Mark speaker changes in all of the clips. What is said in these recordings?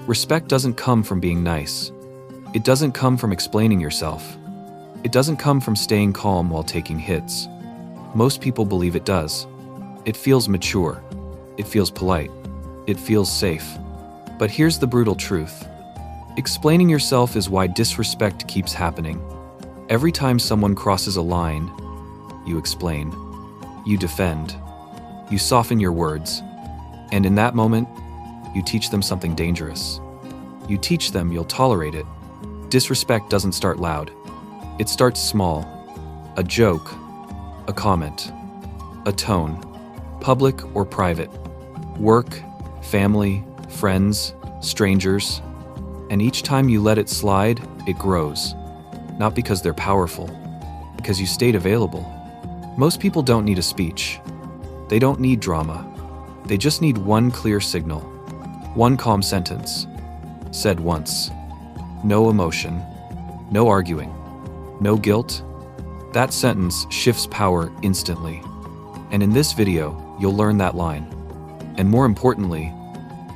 Speaker 1: Respect doesn't come from being nice. It doesn't come from explaining yourself. It doesn't come from staying calm while taking hits. Most people believe it does. It feels mature. It feels polite. It feels safe. But here's the brutal truth. Explaining yourself is why disrespect keeps happening. Every time someone crosses a line, you explain. You defend. You soften your words. And in that moment, you teach them something dangerous. You teach them you'll tolerate it. Disrespect doesn't start loud. It starts small. A joke, a comment, a tone, public or private, work, family, friends, strangers. And each time you let it slide, it grows. Not because they're powerful, because you stayed available. Most people don't need a speech. They don't need drama. They just need one clear signal. One calm sentence. Said once. No emotion. No arguing. No guilt. That sentence shifts power instantly. And in this video, you'll learn that line. And more importantly,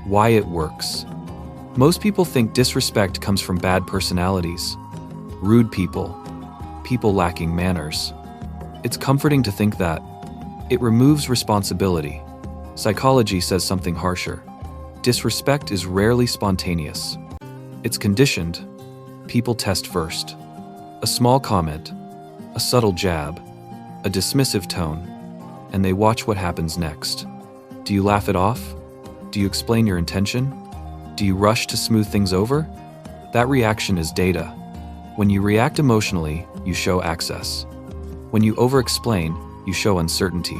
Speaker 1: why it works. Most people think disrespect comes from bad personalities, rude people, people lacking manners. It's comforting to think that. It removes responsibility. Psychology says something harsher. Disrespect is rarely spontaneous. It's conditioned. People test first. A small comment, a subtle jab, a dismissive tone, and they watch what happens next. Do you laugh it off? Do you explain your intention? Do you rush to smooth things over? That reaction is data. When you react emotionally, you show access. When you over-explain, you show uncertainty.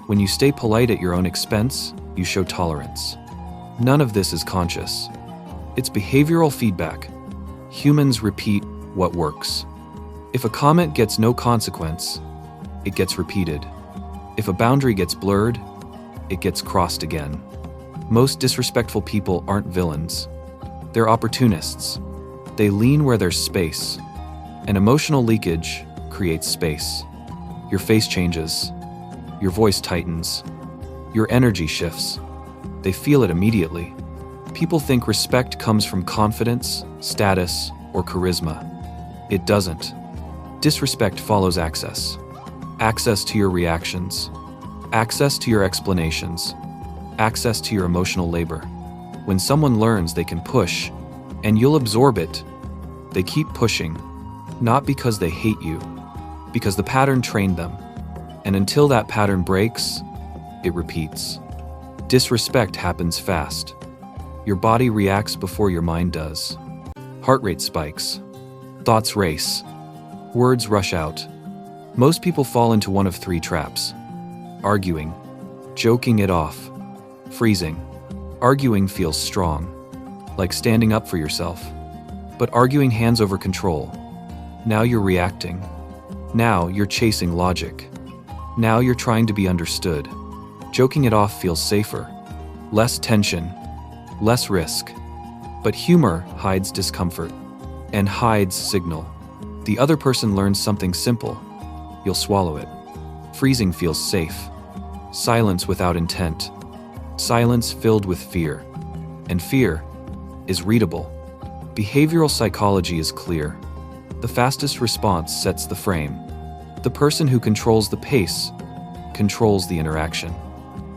Speaker 1: When you stay polite at your own expense, you show tolerance. None of this is conscious. It's behavioral feedback. Humans repeat what works. If a comment gets no consequence, it gets repeated. If a boundary gets blurred, it gets crossed again. Most disrespectful people aren't villains. They're opportunists. They lean where there's space. And emotional leakage creates space. Your face changes. Your voice tightens. Your energy shifts. They feel it immediately. People think respect comes from confidence, status, or charisma. It doesn't. Disrespect follows access. Access to your reactions. Access to your explanations. Access to your emotional labor. When someone learns they can push, and you'll absorb it, they keep pushing, not because they hate you, because the pattern trained them. And until that pattern breaks, it repeats. Disrespect happens fast. Your body reacts before your mind does. Heart rate spikes. Thoughts race. Words rush out. Most people fall into one of three traps. Arguing. Joking it off. Freezing. Arguing feels strong. Like standing up for yourself. But arguing hands over control. Now you're reacting. Now you're chasing logic. Now you're trying to be understood. Joking it off feels safer. Less tension. Less risk. But humor hides discomfort. And hides signal. The other person learns something simple. You'll swallow it. Freezing feels safe. Silence without intent. Silence filled with fear. And fear is readable. Behavioral psychology is clear. The fastest response sets the frame. The person who controls the pace controls the interaction.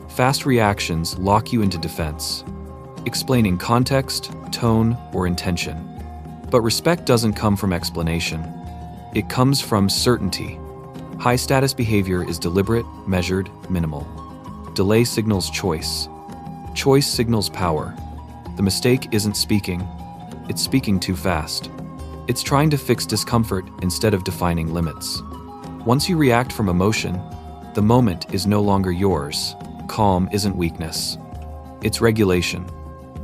Speaker 1: Fast reactions lock you into defense, explaining context, tone, or intention. But respect doesn't come from explanation. It comes from certainty. High-status behavior is deliberate, measured, minimal. Delay signals choice. Choice signals power. The mistake isn't speaking. It's speaking too fast. It's trying to fix discomfort instead of defining limits. Once you react from emotion, the moment is no longer yours. Calm isn't weakness. It's regulation.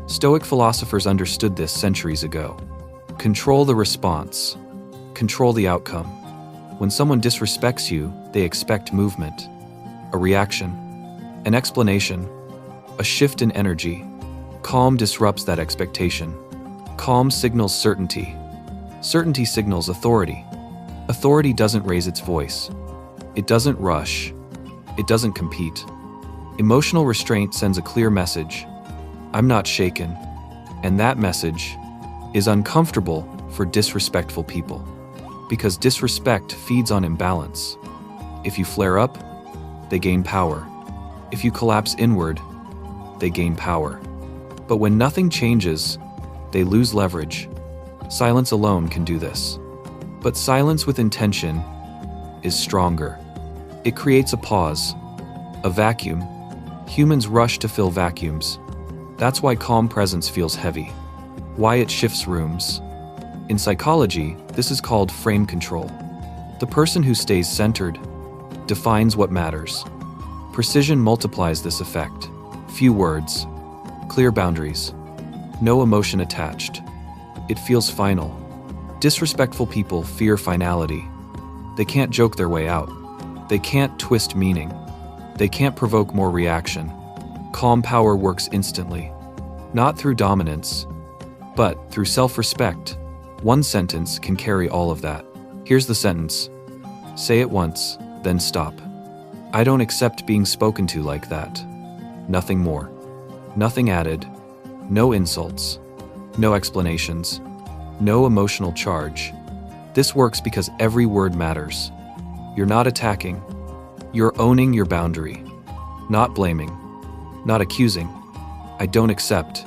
Speaker 1: Stoic philosophers understood this centuries ago. Control the response. Control the outcome. When someone disrespects you, they expect movement, a reaction, an explanation, a shift in energy. Calm disrupts that expectation. Calm signals certainty. Certainty signals authority. Authority doesn't raise its voice. It doesn't rush. It doesn't compete. Emotional restraint sends a clear message. I'm not shaken. And that message is uncomfortable for disrespectful people, because disrespect feeds on imbalance. If you flare up, they gain power. If you collapse inward, they gain power. But when nothing changes, they lose leverage. Silence alone can do this. But silence with intention is stronger. It creates a pause, a vacuum. Humans rush to fill vacuums. That's why calm presence feels heavy, why it shifts rooms. In psychology, this is called frame control. The person who stays centered defines what matters. Precision multiplies this effect. Few words, clear boundaries, no emotion attached. It feels final. Disrespectful people fear finality. They can't joke their way out. They can't twist meaning. They can't provoke more reaction. Calm power works instantly, not through dominance, but through self-respect. One sentence can carry all of that. Here's the sentence. Say it once, then stop. I don't accept being spoken to like that. Nothing more. Nothing added. No insults. No explanations. No emotional charge. This works because every word matters. You're not attacking. You're owning your boundary. Not blaming. Not accusing. I don't accept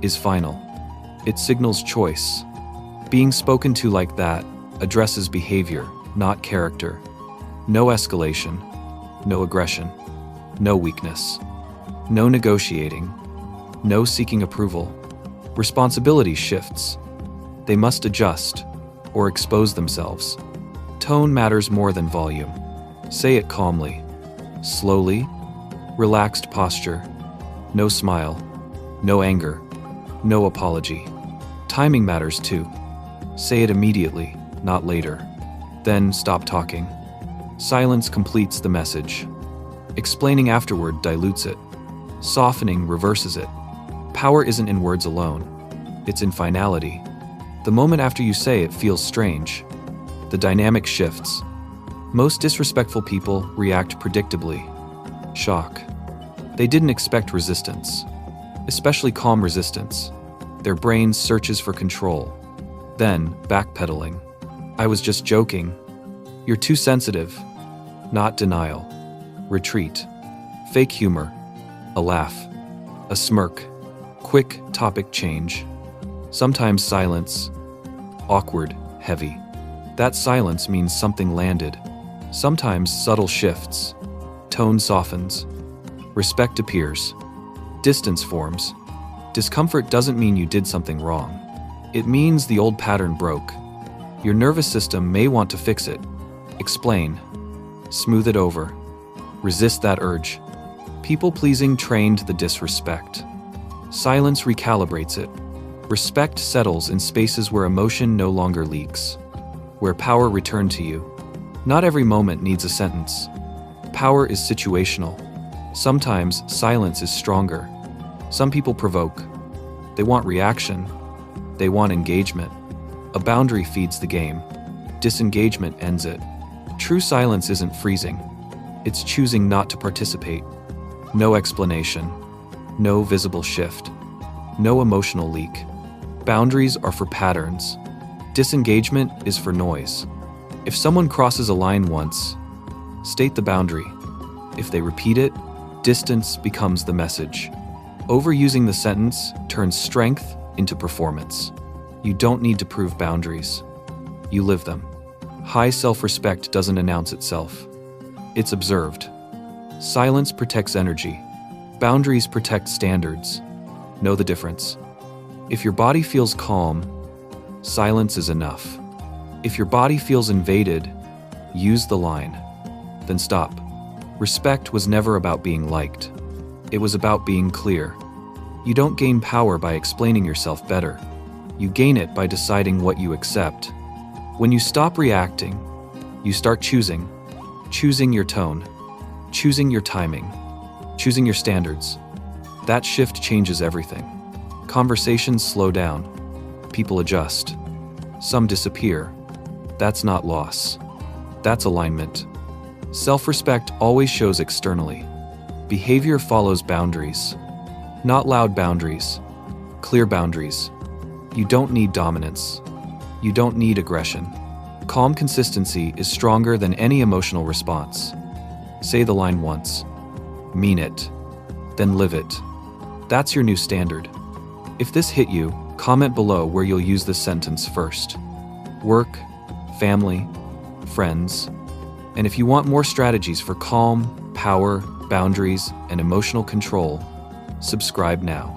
Speaker 1: is final. It signals choice. Being spoken to like that addresses behavior, not character. No escalation. No aggression. No weakness. No negotiating. No seeking approval. Responsibility shifts. They must adjust or expose themselves. Tone matters more than volume. Say it calmly, slowly, relaxed posture, no smile, no anger, no apology. Timing matters too. Say it immediately, not later. Then stop talking. Silence completes the message. Explaining afterward dilutes it. Softening reverses it. Power isn't in words alone. It's in finality. The moment after you say it feels strange. The dynamic shifts. Most disrespectful people react predictably. Shock. They didn't expect resistance, especially calm resistance. Their brain searches for control. Then, backpedaling. I was just joking. You're too sensitive. Not denial. Retreat. Fake humor. A laugh. A smirk. Quick topic change. Sometimes silence. Awkward, heavy. That silence means something landed. Sometimes subtle shifts. Tone softens. Respect appears. Distance forms. Discomfort doesn't mean you did something wrong. It means the old pattern broke. Your nervous system may want to fix it. Explain. Smooth it over. Resist that urge. People-pleasing trained the disrespect. Silence recalibrates it. Respect settles in spaces where emotion no longer leaks, where power returned to you. Not every moment needs a sentence. Power is situational. Sometimes silence is stronger. Some people provoke. They want reaction. They want engagement. A boundary feeds the game. Disengagement ends it. True silence isn't freezing. It's choosing not to participate. No explanation. No visible shift. No emotional leak. Boundaries are for patterns. Disengagement is for noise. If someone crosses a line once, state the boundary. If they repeat it, distance becomes the message. Overusing the sentence turns strength into performance. You don't need to prove boundaries. You live them. High self-respect doesn't announce itself. It's observed. Silence protects energy. Boundaries protect standards. Know the difference. If your body feels calm, silence is enough. If your body feels invaded, use the line. Then stop. Respect was never about being liked. It was about being clear. You don't gain power by explaining yourself better. You gain it by deciding what you accept. When you stop reacting, you start choosing. Choosing your tone. Choosing your timing. Choosing your standards. That shift changes everything. Conversations slow down. People adjust. Some disappear. That's not loss. That's alignment. Self-respect always shows externally. Behavior follows boundaries. Not loud boundaries. Clear boundaries. You don't need dominance. You don't need aggression. Calm consistency is stronger than any emotional response. Say the line once, mean it, then live it. That's your new standard. If this hit you, comment below where you'll use this sentence first. Work, family, friends. And if you want more strategies for calm, power, boundaries, and emotional control, subscribe now.